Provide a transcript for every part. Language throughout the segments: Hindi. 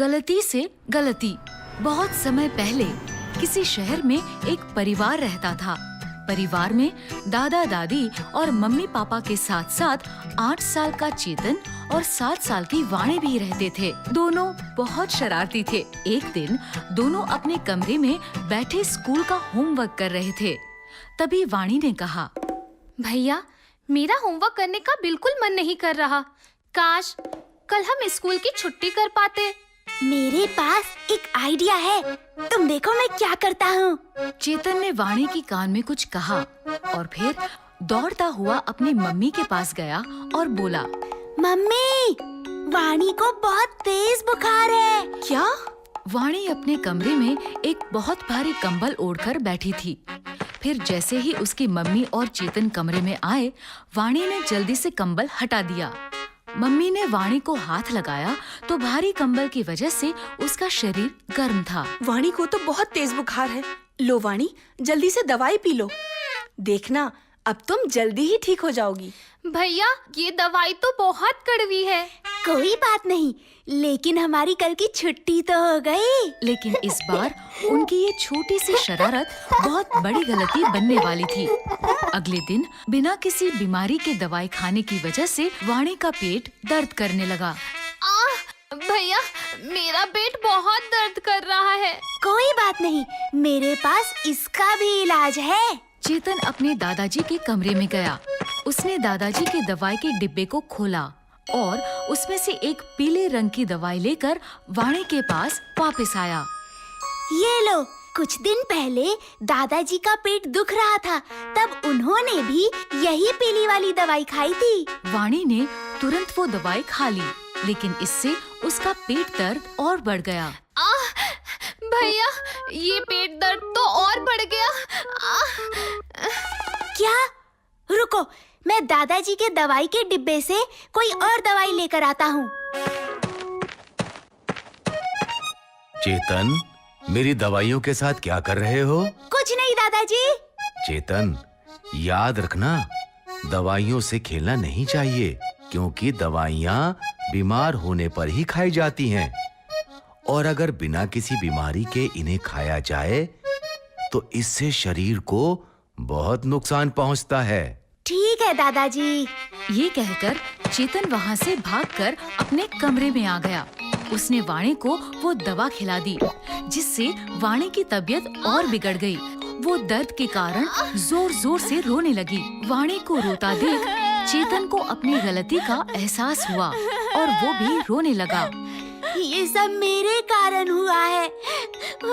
गलती से गलती। बहुत समय पहले किसी शहर में एक परिवार रहता था। परिवार में दादा दादी और मम्मी पापा के साथ साथ 8 साल का चेतन और 7 साल की वाणी भी रहते थे। दोनों बहुत शरारती थे। एक दिन दोनों अपने कमरे में बैठे स्कूल का होमवर्क कर रहे थे। तभी वाणी ने कहा, भैया, मेरा होमवर्क करने का बिल्कुल मन नहीं कर रहा। काश कल हम स्कूल की छुट्टी कर पाते। मेरे पास एक आइडिया है, तुम देखो मैं क्या करता हूँ। चेतन ने वाणी की कान में कुछ कहा और फिर दौड़ता हुआ अपनी मम्मी के पास गया और बोला, मम्मी, वाणी को बहुत तेज बुखार है। क्या? वाणी अपने कमरे में एक बहुत भारी कंबल ओढ़कर बैठी थी। फिर जैसे ही उसकी मम्मी और चेतन कमरे में आए, वाणी ने जल्दी से कंबल हटा दिया। मम्मी ने वाणी को हाथ लगाया तो भारी कंबल की वजह से उसका शरीर गर्म था। वाणी को तो बहुत तेज बुखार है। लो वाणी, जल्दी से दवाई पी लो। देखना, अब तुम जल्दी ही ठीक हो जाओगी। भैया, ये दवाई तो बहुत कड़वी है। कोई बात नहीं, लेकिन हमारी कल की छुट्टी तो हो गई। लेकिन इस बार उनकी ये छोटी सी शरारत बहुत बड़ी गलती बनने वाली थी। अगले दिन बिना किसी बीमारी के दवाई खाने की वजह से वाणी का पेट दर्द करने लगा। भैया, मेरा पेट बहुत दर्द कर रहा है। कोई बात नहीं, मेरे पास इसका भी इलाज है। चेतन अपने दादाजी के कमरे में गया। उसने दादाजी के दवाई के डिब्बे को खोला और उसमें से एक पीले रंग की दवाई लेकर वाणी के पास वापस आया। ये लो, कुछ दिन पहले दादाजी का पेट दुख रहा था, तब उन्होंने भी यही पीली वाली दवाई खाई थी। वाणी ने तुरंत वो दवाई खा ली, लेकिन इससे उसका पेट दर्द और बढ़ गया। भैया, ये पेट दर्द तो और बढ़ गया। क्या? रुको, मैं दादाजी के दवाई के डिब्बे से कोई और दवाई लेकर आता हूँ। चेतन, मेरी दवाइयों के साथ क्या कर रहे हो? कुछ नहीं दादाजी। चेतन, याद रखना, दवाइयों से खेलना नहीं चाहिए, क्योंकि दवाइयाँ बीमार होने पर ही खाई जाती हैं। और अगर बिना किसी बीमारी के इन्हें खाया जाए तो इससे शरीर को बहुत नुकसान पहुंचता है। ठीक है दादाजी। ये कहकर चेतन वहाँ से भागकर अपने कमरे में आ गया। उसने वाणी को वो दवा खिला दी, जिससे वाणी की तबीयत और बिगड़ गई। वो दर्द के कारण जोर जोर से रोने लगी। वाणी को रोता देख चेतन को अपनी गलती का एहसास हुआ और वो भी रोने लगा। ये सब मेरे कारण हुआ है।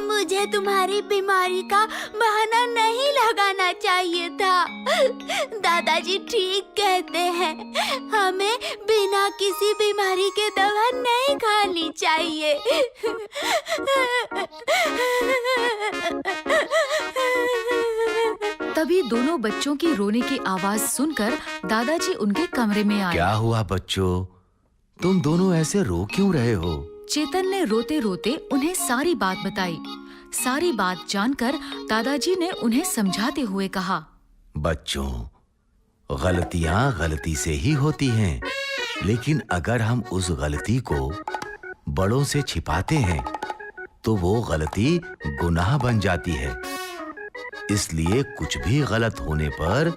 मुझे तुम्हारी बीमारी का बहाना नहीं लगाना चाहिए था। दादाजी ठीक कहते हैं, हमें बिना किसी बीमारी के दवा नहीं खानी चाहिए। तभी दोनों बच्चों की रोने की आवाज सुनकर दादाजी उनके कमरे में आए। क्या हुआ बच्चों? तुम दोनों ऐसे रो क्यों रहे हो? चेतन ने रोते रोते उन्हें सारी बात बताई। सारी बात जानकर दादाजी ने उन्हें समझाते हुए कहा, बच्चों, गलतियां गलती से ही होती हैं, लेकिन अगर हम उस गलती को बड़ों से छिपाते हैं तो वो गलती गुनाह बन जाती है। इसलिए कुछ भी गलत होने पर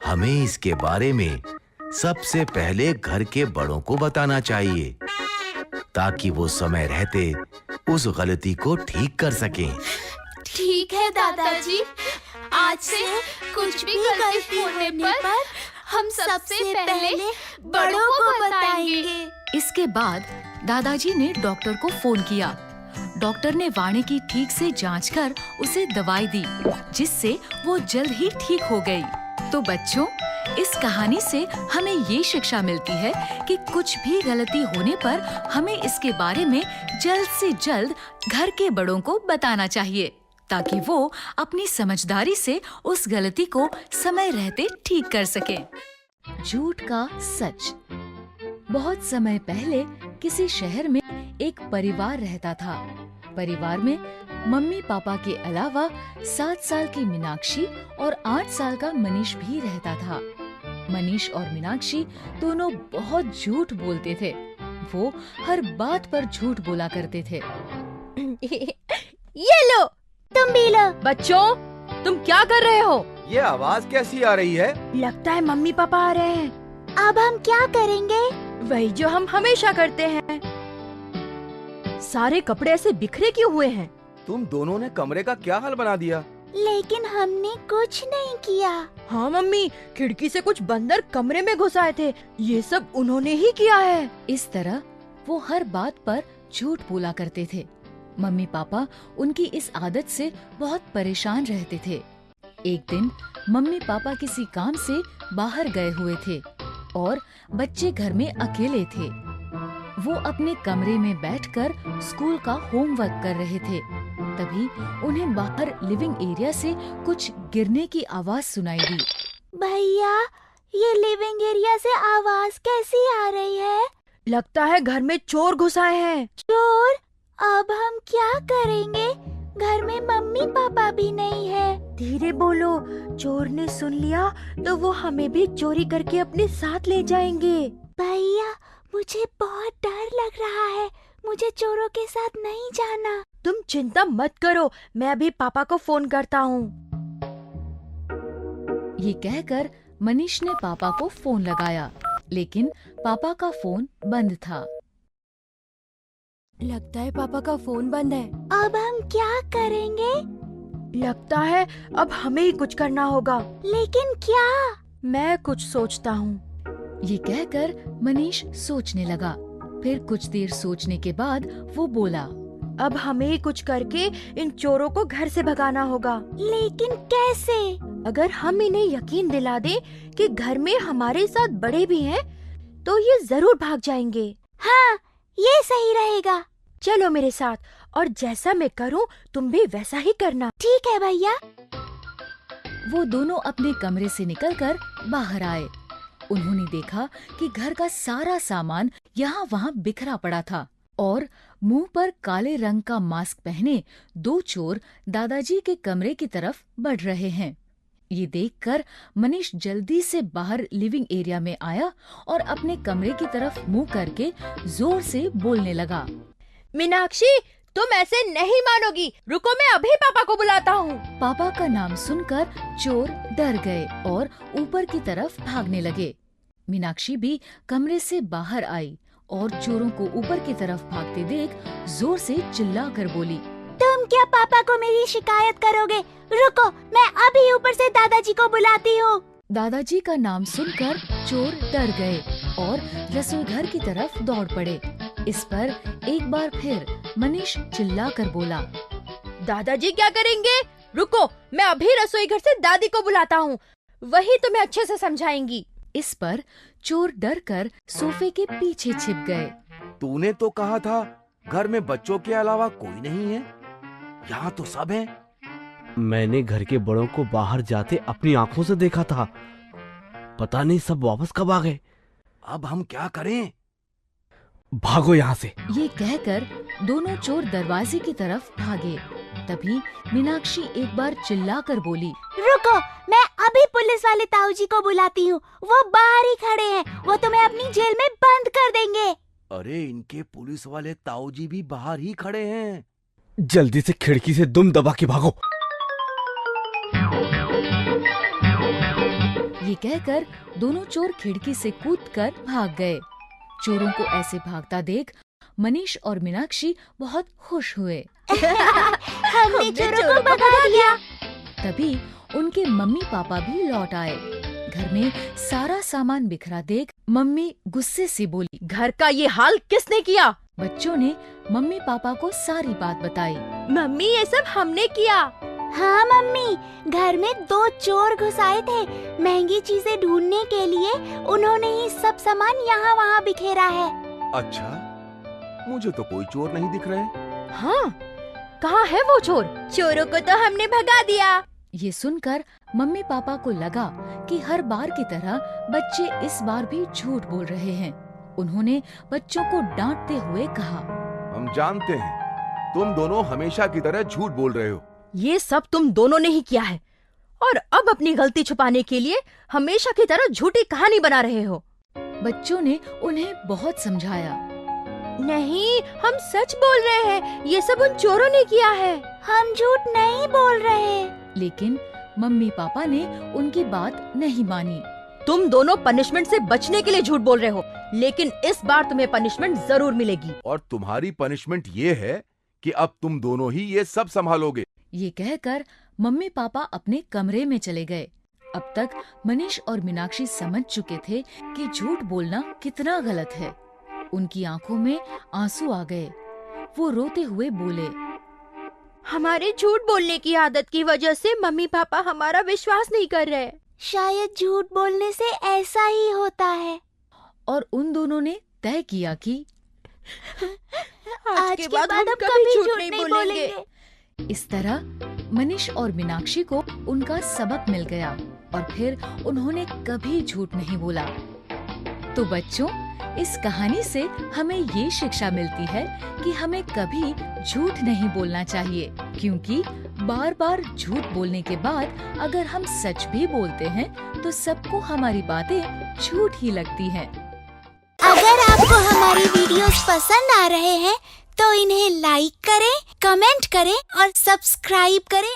हमें इसके बारे में सबसे पहले घर के बड़ों को बताना चाहिए, ताकि वो समय रहते उस गलती को ठीक कर सकें। ठीक है दादाजी, आज से कुछ भी गलती होने पर हम सबसे पहले बड़ों को बताएंगे। इसके बाद दादाजी ने डॉक्टर को फोन किया। डॉक्टर ने वाणी की ठीक से जांच कर उसे दवाई दी, जिससे वो जल्द ही ठीक हो गई। तो बच्चों, इस कहानी से हमें ये शिक्षा मिलती है कि कुछ भी गलती होने पर हमें इसके बारे में जल्द से जल्द घर के बड़ों को बताना चाहिए, ताकि वो अपनी समझदारी से उस गलती को समय रहते ठीक कर सके। झूठ का सच। बहुत समय पहले किसी शहर में एक परिवार रहता था। परिवार में मम्मी पापा के अलावा 7 साल की मीनाक्षी और 8 साल का मनीष भी रहता था। मनीष और मीनाक्षी दोनों बहुत झूठ बोलते थे। वो हर बात पर झूठ बोला करते थे। ये लो, तुम भी लो। बच्चों तुम क्या कर रहे हो? ये आवाज कैसी आ रही है? लगता है मम्मी पापा आ रहे हैं। अब हम क्या करेंगे? वही जो हम हमेशा करते हैं। सारे कपड़े ऐसे बिखरे क्यों हुए हैं? तुम दोनों ने कमरे का क्या हाल बना दिया? लेकिन हमने कुछ नहीं किया। हाँ मम्मी, खिड़की से कुछ बंदर कमरे में घुस आए थे। ये सब उन्होंने ही किया है। इस तरह वो हर बात पर झूठ बोला करते थे। मम्मी पापा उनकी इस आदत से बहुत परेशान रहते थे। एक दिन मम्मी पापा किसी काम से बाहर गए हुए थे और बच्चे घर में अकेले थे। वो अपने कमरे में बैठकर स्कूल का होमवर्क कर रहे थे। तभी उन्हें बाहर लिविंग एरिया से कुछ गिरने की आवाज सुनाई दी। भैया, ये लिविंग एरिया से आवाज कैसी आ रही है? लगता है घर में चोर घुस आए हैं। चोर? अब हम क्या करेंगे? घर में मम्मी पापा भी नहीं है। धीरे बोलो, चोर ने सुन लिया तो वो हमें भी चोरी करके अपने साथ ले जाएंगे। भैया, मुझे बहुत डर लग रहा है। मुझे चोरों के साथ नहीं जाना। तुम चिंता मत करो, मैं अभी पापा को फोन करता हूँ। ये कहकर मनीष ने पापा को फोन लगाया, लेकिन पापा का फोन बंद था। लगता है पापा का फोन बंद है। अब हम क्या करेंगे? लगता है अब हमें ही कुछ करना होगा। लेकिन क्या? मैं कुछ सोचता हूँ। ये कहकर मनीष सोचने लगा। फिर कुछ देर सोचने के बाद वो बोला, अब हमें ही कुछ करके इन चोरों को घर से भगाना होगा। लेकिन कैसे? अगर हम इन्हें यकीन दिला दें कि घर में हमारे साथ बड़े भी हैं, तो ये जरूर भाग जाएंगे। हाँ, ये सही रहेगा। चलो मेरे साथ, और जैसा मैं करूँ तुम भी वैसा ही करना। ठीक है भैया। वो दोनों अपने कमरे से निकलकर बाहर आए। उन्होंने देखा कि घर का सारा सामान यहाँ वहाँ बिखरा पड़ा था और मुंह पर काले रंग का मास्क पहने 2 चोर दादाजी के कमरे की तरफ बढ़ रहे हैं। ये देखकर मनीष जल्दी से बाहर लिविंग एरिया में आया और अपने कमरे की तरफ मुंह करके जोर से बोलने लगा। मीनाक्षी, तुम ऐसे नहीं मानोगी। रुको, मैं अभी पापा को बुलाता हूँ। पापा का नाम सुनकर चोर डर गए और ऊपर की तरफ भागने लगे। मीनाक्षी भी कमरे से बाहर आई और चोरों को ऊपर की तरफ भागते देख जोर से चिल्लाकर बोली, तुम क्या पापा को मेरी शिकायत करोगे? रुको, मैं अभी ऊपर से दादाजी को बुलाती हूँ। दादाजी का नाम सुनकर चोर डर गए और रसोई घर की तरफ दौड़ पड़े। इस पर एक बार फिर मनीष चिल्लाकर बोला, दादाजी क्या करेंगे? रुको, मैं अभी रसोई घर से दादी को बुलाता हूँ, वही तुम्हें अच्छे से समझाएंगी। इस पर चोर डरकर सोफे के पीछे छिप गए। तूने तो कहा था घर में बच्चों के अलावा कोई नहीं है। यहाँ तो सब हैं। मैंने घर के बड़ों को बाहर जाते अपनी आंखों से देखा था। पता नहीं सब वापस कब आ गए। अब हम क्या करें? भागो यहाँ से। ये कहकर दोनों चोर दरवाजे की तरफ भागे। तभी मीनाक्षी एक बार चिल्लाकर बोली, रुको, मैं अभी पुलिस वाले ताऊ जी को बुलाती हूँ। वो बाहर ही खड़े हैं। वो तुम्हें अपनी जेल में बंद कर देंगे। अरे, इनके पुलिस वाले ताऊ जी भी बाहर ही खड़े हैं। जल्दी से खिड़की से दुम दबा के भागो। ये कहकर दोनों चोर खिड़की से कूदकर भाग गए। चोरों को ऐसे भागता देख मनीष और मीनाक्षी बहुत खुश हुए। हमने चोरों को भगा दिया। तभी उनके मम्मी पापा भी लौट आए। घर में सारा सामान बिखरा देख मम्मी गुस्से से बोली, घर का ये हाल किसने किया? बच्चों ने मम्मी पापा को सारी बात बताई। मम्मी, ये सब हमने किया। हाँ मम्मी, घर में 2 चोर घुस आए थे। महंगी चीजें ढूंढने के लिए उन्होंने ही सब सामान यहाँ वहाँ बिखेरा है। अच्छा, मुझे तो कोई चोर नहीं दिख रहे। हाँ, कहाँ है वो चोर? चोरों को तो हमने भगा दिया। ये सुनकर मम्मी पापा को लगा कि हर बार की तरह बच्चे इस बार भी झूठ बोल रहे हैं। उन्होंने बच्चों को डांटते हुए कहा, हम जानते हैं तुम दोनों हमेशा की तरह झूठ बोल रहे हो। ये सब तुम दोनों ने ही किया है और अब अपनी गलती छुपाने के लिए हमेशा की तरह झूठी कहानी बना रहे हो। बच्चों ने उन्हें बहुत समझाया, नहीं, हम सच बोल रहे हैं। ये सब उन चोरों ने किया है। हम झूठ नहीं बोल रहे। लेकिन मम्मी पापा ने उनकी बात नहीं मानी। तुम दोनों पनिशमेंट से बचने के लिए झूठ बोल रहे हो, लेकिन इस बार तुम्हें पनिशमेंट जरूर मिलेगी। और तुम्हारी पनिशमेंट ये है कि अब तुम दोनों ही ये सब संभालोगे। ये कहकर मम्मी पापा अपने कमरे में चले गए। अब तक मनीष और मीनाक्षी समझ चुके थे कि झूठ बोलना कितना गलत है। उनकी आंखों में आंसू आ गए। वो रोते हुए बोले, हमारे झूठ बोलने की आदत की वजह से मम्मी पापा हमारा विश्वास नहीं कर रहे। शायद झूठ बोलने से ऐसा ही होता है। और उन दोनों ने तय किया कि आज के बाद हम कभी झूठ नहीं बोलेंगे। इस तरह मनीष और मीनाक्षी को उनका सबक मिल गया और फिर उन्होंने कभी झूठ नहीं बोला। तो बच्चों, इस कहानी से हमें ये शिक्षा मिलती है कि हमें कभी झूठ नहीं बोलना चाहिए, क्योंकि बार बार झूठ बोलने के बाद अगर हम सच भी बोलते हैं तो सबको हमारी बातें झूठ ही लगती हैं। अगर आपको हमारी वीडियोस पसंद आ रहे हैं तो इन्हें लाइक करें, कमेंट करें और सब्सक्राइब करें।